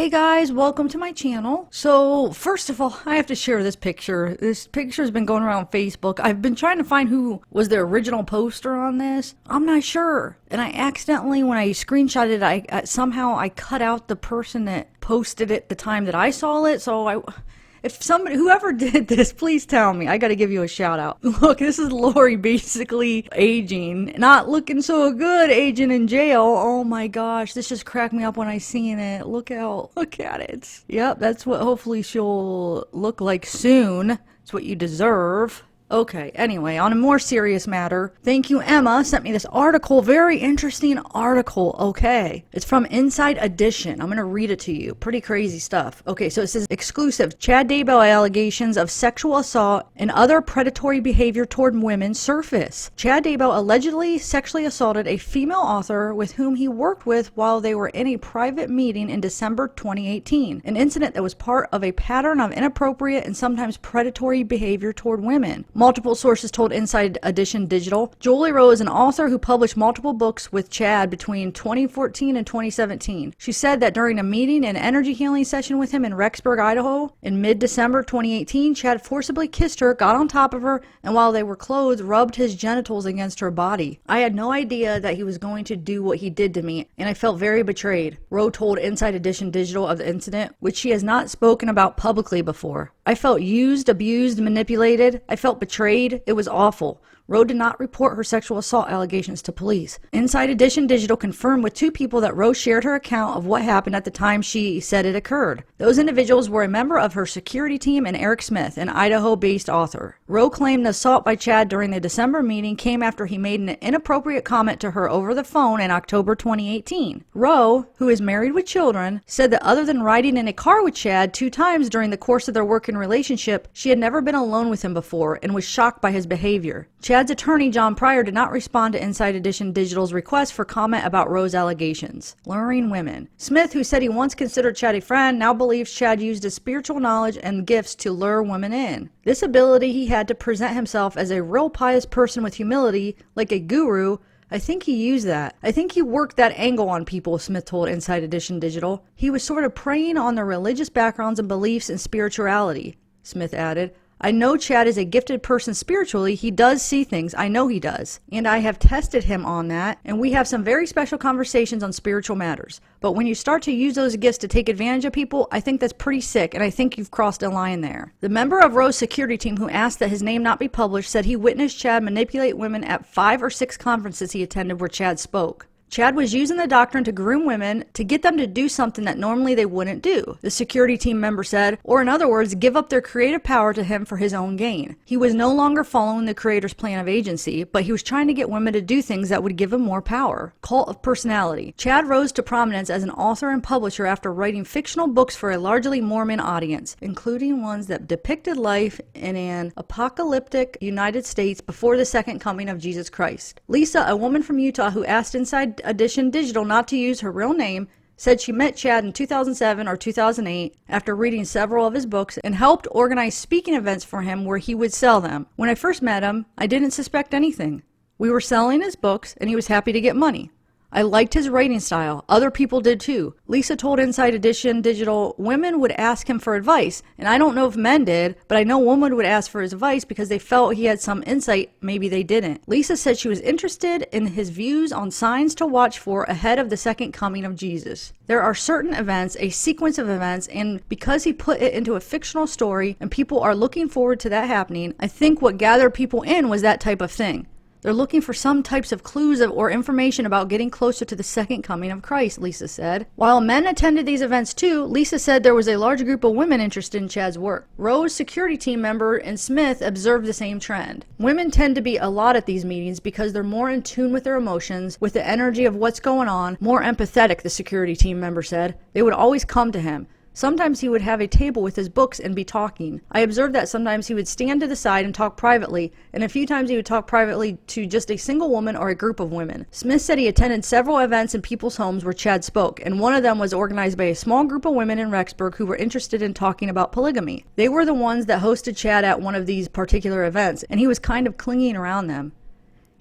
Hey guys, welcome to my channel. So first of all, I have to share this picture. This picture has been going around Facebook. I've been trying to find who was the original poster on this. I'm not sure. And I accidentally, when I screenshotted it, somehow I cut out the person that posted it the time that I saw it. So if somebody, whoever did this, please tell me. I gotta give you a shout out. Look, this is Lori basically aging. Not looking so good, aging in jail. Oh my gosh, this just cracked me up when I seen it. Look at it. Yep, that's what hopefully she'll look like soon. It's what you deserve. Okay, anyway, on a more serious matter, thank you, Emma, sent me this article, very interesting article, okay. It's from Inside Edition. I'm gonna read it to you. Pretty crazy stuff. Okay, so it says, exclusive, Chad Daybell allegations of sexual assault and other predatory behavior toward women surface. Chad Daybell allegedly sexually assaulted a female author with whom he worked with while they were in a private meeting in December 2018, an incident that was part of a pattern of inappropriate and sometimes predatory behavior toward women. Multiple sources told Inside Edition Digital. Julie Rowe is an author who published multiple books with Chad between 2014 and 2017. She said that during a meeting and energy healing session with him in Rexburg, Idaho, in mid-December 2018, Chad forcibly kissed her, got on top of her, and while they were clothed, rubbed his genitals against her body. I had no idea that he was going to do what he did to me, and I felt very betrayed. Rowe told Inside Edition Digital of the incident, which she has not spoken about publicly before. I felt used, abused, manipulated. I felt betrayed. It was awful. Rowe did not report her sexual assault allegations to police. Inside Edition Digital confirmed with two people that Rowe shared her account of what happened at the time she said it occurred. Those individuals were a member of her security team and Eric Smith, an Idaho-based author. Rowe claimed the assault by Chad during the December meeting came after he made an inappropriate comment to her over the phone in October 2018. Rowe, who is married with children, said that other than riding in a car with Chad 2 times during the course of their working relationship, she had never been alone with him before and was shocked by his behavior. Chad's attorney, John Pryor, did not respond to Inside Edition Digital's request for comment about Rowe's allegations. Luring women. Smith, who said he once considered Chad a friend, now believes Chad used his spiritual knowledge and gifts to lure women in. This ability he had to present himself as a real pious person with humility, like a guru. I think he used that. I think he worked that angle on people, Smith told Inside Edition Digital. He was sort of preying on their religious backgrounds and beliefs and spirituality, Smith added. I know Chad is a gifted person spiritually. He does see things. I know he does. And I have tested him on that, and we have some very special conversations on spiritual matters. But when you start to use those gifts to take advantage of people, I think that's pretty sick, and I think you've crossed a line there. The member of Rowe's security team who asked that his name not be published said he witnessed Chad manipulate women at 5 or 6 conferences he attended where Chad spoke. Chad was using the doctrine to groom women to get them to do something that normally they wouldn't do, the security team member said, or in other words, give up their creative power to him for his own gain. He was no longer following the creator's plan of agency, but he was trying to get women to do things that would give him more power. Cult of personality. Chad rose to prominence as an author and publisher after writing fictional books for a largely Mormon audience, including ones that depicted life in an apocalyptic United States before the second coming of Jesus Christ. Lisa, a woman from Utah who asked Inside Edition Digital not to use her real name, said she met Chad in 2007 or 2008 after reading several of his books and helped organize speaking events for him where he would sell them. When I first met him, I didn't suspect anything. We were selling his books and he was happy to get money. I liked his writing style. Other people did too. Lisa told Inside Edition Digital women would ask him for advice, and I don't know if men did, but I know women would ask for his advice because they felt he had some insight maybe they didn't. Lisa said she was interested in his views on signs to watch for ahead of the second coming of Jesus. There are certain events, a sequence of events, and because he put it into a fictional story and people are looking forward to that happening, I think what gathered people in was that type of thing. They're looking for some types of clues or information about getting closer to the second coming of Christ, Lisa said. While men attended these events too, Lisa said there was a large group of women interested in Chad's work. Rowe's security team member and Smith observed the same trend. Women tend to be a lot at these meetings because they're more in tune with their emotions, with the energy of what's going on, more empathetic, the security team member said. They would always come to him. Sometimes he would have a table with his books and be talking. I observed that sometimes he would stand to the side and talk privately, and a few times he would talk privately to just a single woman or a group of women. Smith said he attended several events in people's homes where Chad spoke, and one of them was organized by a small group of women in Rexburg who were interested in talking about polygamy. They were the ones that hosted Chad at one of these particular events, and he was kind of clinging around them.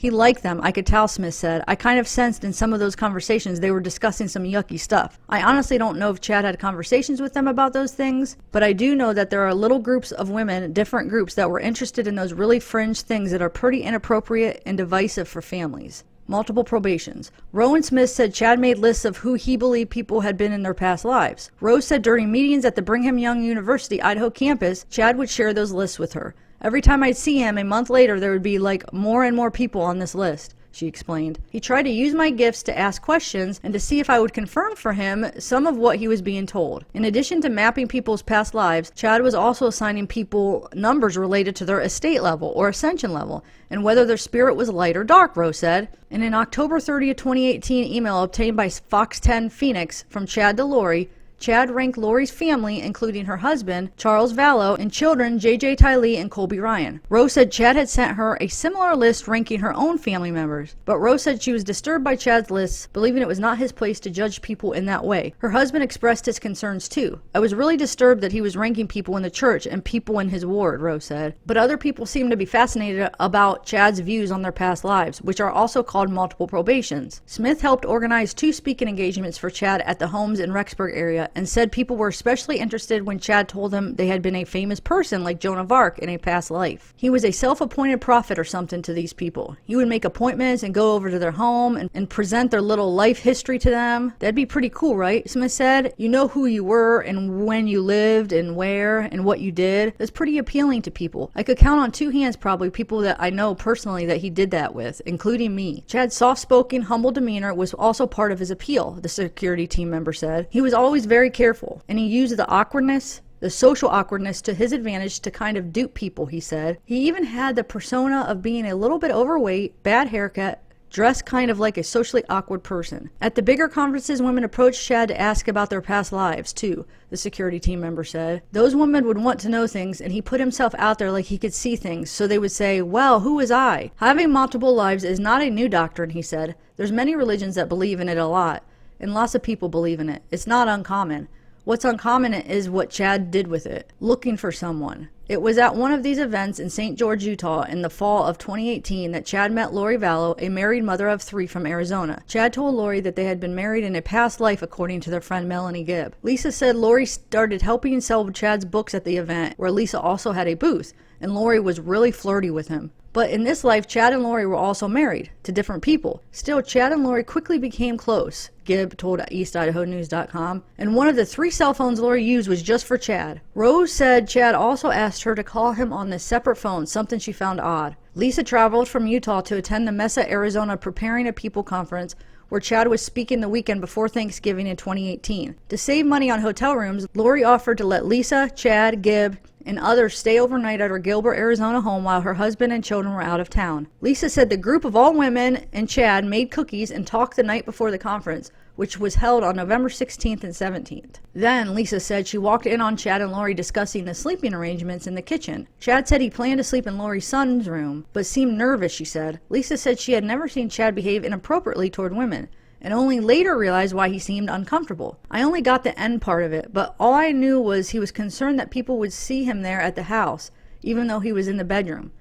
He liked them, I could tell, Smith said. I kind of sensed in some of those conversations they were discussing some yucky stuff. I honestly don't know if Chad had conversations with them about those things, but I do know that there are little groups of women, different groups, that were interested in those really fringe things that are pretty inappropriate and divisive for families. Multiple probations. Rowe and Smith said Chad made lists of who he believed people had been in their past lives. Rowe said during meetings at the Brigham Young University, Idaho campus, Chad would share those lists with her. Every time I'd see him, a month later, there would be like more and more people on this list, she explained. He tried to use my gifts to ask questions and to see if I would confirm for him some of what he was being told. In addition to mapping people's past lives, Chad was also assigning people numbers related to their estate level or ascension level and whether their spirit was light or dark, Rowe said. In an October 30, 2018 email obtained by Fox 10 Phoenix from Chad to Lori, Chad ranked Lori's family, including her husband, Charles Vallow, and children J.J. Tylee and Colby Ryan. Rowe said Chad had sent her a similar list ranking her own family members, but Rowe said she was disturbed by Chad's lists, believing it was not his place to judge people in that way. Her husband expressed his concerns too. I was really disturbed that he was ranking people in the church and people in his ward, Rowe said. But other people seem to be fascinated about Chad's views on their past lives, which are also called multiple probations. Smith helped organize 2 speaking engagements for Chad at the homes in Rexburg area, and said people were especially interested when Chad told them they had been a famous person like Joan of Arc in a past life. He was a self-appointed prophet or something to these people. He would make appointments and go over to their home and present their little life history to them. That'd be pretty cool, right? Smith said. You know who you were and when you lived and where and what you did. That's pretty appealing to people. I could count on 2 hands probably people that I know personally that he did that with, including me. Chad's soft-spoken, humble demeanor was also part of his appeal, the security team member said. He was always very careful, and he used the awkwardness, the social awkwardness, to his advantage to kind of dupe people, he said. He even had the persona of being a little bit overweight, bad haircut, dressed kind of like a socially awkward person. At the bigger conferences, women approached Chad to ask about their past lives, too, the security team member said. Those women would want to know things, and he put himself out there like he could see things, so they would say, well, who was I? Having multiple lives is not a new doctrine, he said. There's many religions that believe in it a lot, and lots of people believe in it. It's not uncommon. What's uncommon is what Chad did with it, looking for someone. It was at one of these events in St. George, Utah in the fall of 2018 that Chad met Lori Vallow, a married mother of 3 from Arizona. Chad told Lori that they had been married in a past life according to their friend Melanie Gibb. Lisa said Lori started helping sell Chad's books at the event, where Lisa also had a booth, and Lori was really flirty with him. But in this life, Chad and Lori were also married to different people. Still, Chad and Lori quickly became close, Gibb told EastIdahoNews.com, and one of the 3 cell phones Lori used was just for Chad. Rose said Chad also asked her to call him on this separate phone, something she found odd. Lisa traveled from Utah to attend the Mesa, Arizona Preparing a People conference, where Chad was speaking the weekend before Thanksgiving in 2018. To save money on hotel rooms, Lori offered to let Lisa, Chad, Gibb, and others stay overnight at her Gilbert, Arizona home while her husband and children were out of town. Lisa said the group of all women and Chad made cookies and talked the night before the conference, which was held on November 16th and 17th. Then, Lisa said she walked in on Chad and Lori discussing the sleeping arrangements in the kitchen. Chad said he planned to sleep in Lori's son's room, but seemed nervous, she said. Lisa said she had never seen Chad behave inappropriately toward women, and only later realized why he seemed uncomfortable. I only got the end part of it, but all I knew was he was concerned that people would see him there at the house, even though he was in the bedroom.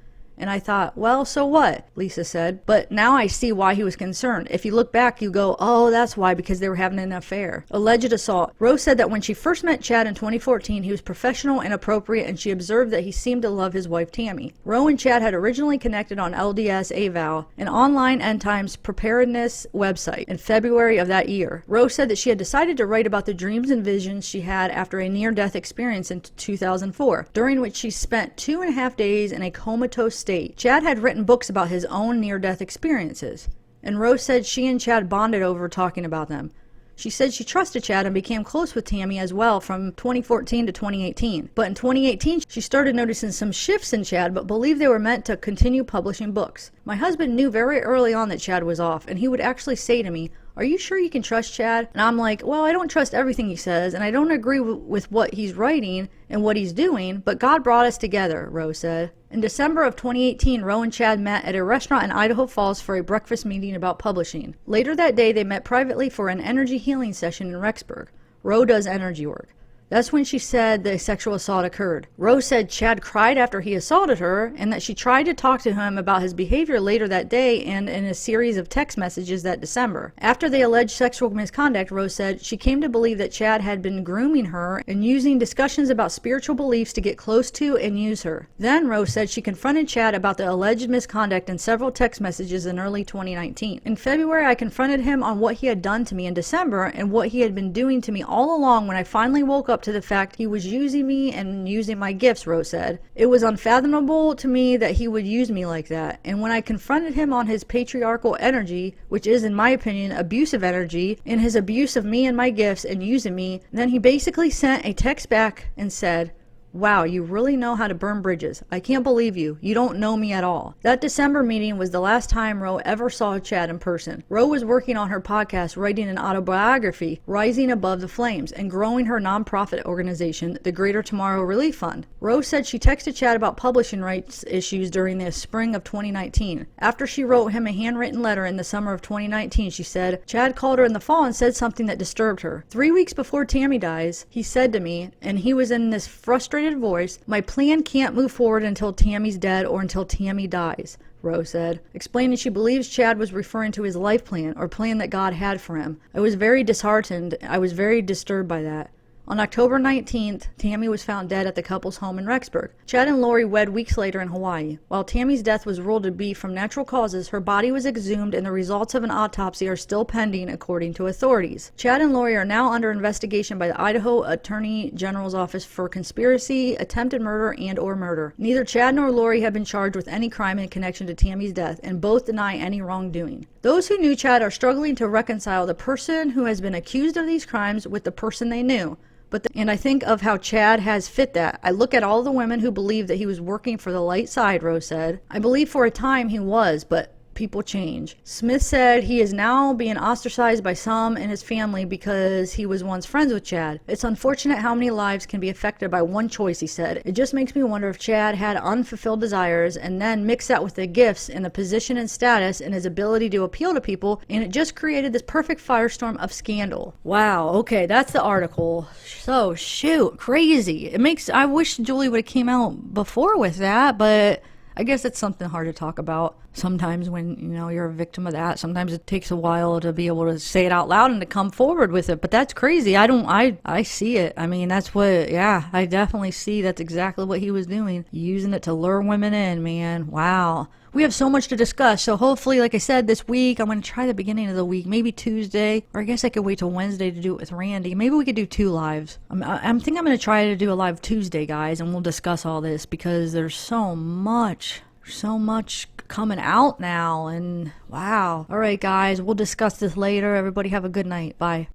And I thought, well, so what? Lisa said. But now I see why he was concerned. If you look back, you go, oh, that's why, because they were having an affair. Alleged assault. Rose said that when she first met Chad in 2014, he was professional and appropriate, and she observed that he seemed to love his wife, Tammy. Rowe and Chad had originally connected on LDS AVOW, an online end times preparedness website, in February of that year. Rose said that she had decided to write about the dreams and visions she had after a near-death experience in 2004, during which she spent 2.5 days in a comatose state. Chad had written books about his own near-death experiences, and Rose said she and Chad bonded over talking about them. She said she trusted Chad and became close with Tammy as well from 2014 to 2018. But in 2018, she started noticing some shifts in Chad, but believed they were meant to continue publishing books. My husband knew very early on that Chad was off, and he would actually say to me, "Are you sure you can trust Chad?" And I'm like, well, I don't trust everything he says, and I don't agree with what he's writing and what he's doing, but God brought us together, Rose said. In December of 2018, Rowe and Chad met at a restaurant in Idaho Falls for a breakfast meeting about publishing. Later that day, they met privately for an energy healing session in Rexburg. Rowe does energy work. That's when she said the sexual assault occurred. Rowe said Chad cried after he assaulted her and that she tried to talk to him about his behavior later that day and in a series of text messages that December. After the alleged sexual misconduct, Rowe said she came to believe that Chad had been grooming her and using discussions about spiritual beliefs to get close to and use her. Then Rowe said she confronted Chad about the alleged misconduct in several text messages in early 2019. In February, I confronted him on what he had done to me in December and what he had been doing to me all along when I finally woke up to the fact he was using me and using my gifts, Rowe said. It was unfathomable to me that he would use me like that. And when I confronted him on his patriarchal energy, which is, in my opinion, abusive energy, and his abuse of me and my gifts and using me, then he basically sent a text back and said, "Wow, you really know how to burn bridges. I can't believe you. You don't know me at all." That December meeting was the last time Rowe ever saw Chad in person. Rowe was working on her podcast, writing an autobiography, Rising Above the Flames, and growing her nonprofit organization, the Greater Tomorrow Relief Fund. Rowe said she texted Chad about publishing rights issues during the spring of 2019. After she wrote him a handwritten letter in the summer of 2019, she said, Chad called her in the fall and said something that disturbed her. 3 weeks before Tammy dies, he said to me, and he was in this frustrated voice, "My plan can't move forward until Tammy's dead or until Tammy dies," Rowe said, explaining she believes Chad was referring to his life plan or plan that God had for him. "I was very disheartened. I was very disturbed by that." On October 19th, Tammy was found dead at the couple's home in Rexburg. Chad and Lori wed weeks later in Hawaii. While Tammy's death was ruled to be from natural causes, her body was exhumed and the results of an autopsy are still pending according to authorities. Chad and Lori are now under investigation by the Idaho Attorney General's Office for conspiracy, attempted murder, and/or murder. Neither Chad nor Lori have been charged with any crime in connection to Tammy's death, and both deny any wrongdoing. Those who knew Chad are struggling to reconcile the person who has been accused of these crimes with the person they knew. And I think of how Chad has fit that. I look at all the women who believe that he was working for the light side, Rowe said. I believe for a time he was, but people change. Smith said he is now being ostracized by some in his family because he was once friends with Chad. It's unfortunate how many lives can be affected by one choice, he said. It just makes me wonder if Chad had unfulfilled desires and then mixed that with the gifts and the position and status and his ability to appeal to people, and it just created this perfect firestorm of scandal. Wow, okay, that's the article. So, shoot, crazy. I wish Julie would have came out before with that, but I guess it's something hard to talk about. Sometimes when, you're a victim of that, sometimes it takes a while to be able to say it out loud and to come forward with it. But that's crazy. I see it. I mean, I definitely see that's exactly what he was doing. Using it to lure women in, man. Wow. We have so much to discuss. So hopefully, like I said, this week, I'm going to try the beginning of the week, maybe Tuesday, or I guess I could wait till Wednesday to do it with Randy. Maybe we could do 2 lives. I think I'm going to try to do a live Tuesday, guys, and we'll discuss all this because there's so much coming out now, and wow. All right, guys, we'll discuss this later. Everybody have a good night. Bye.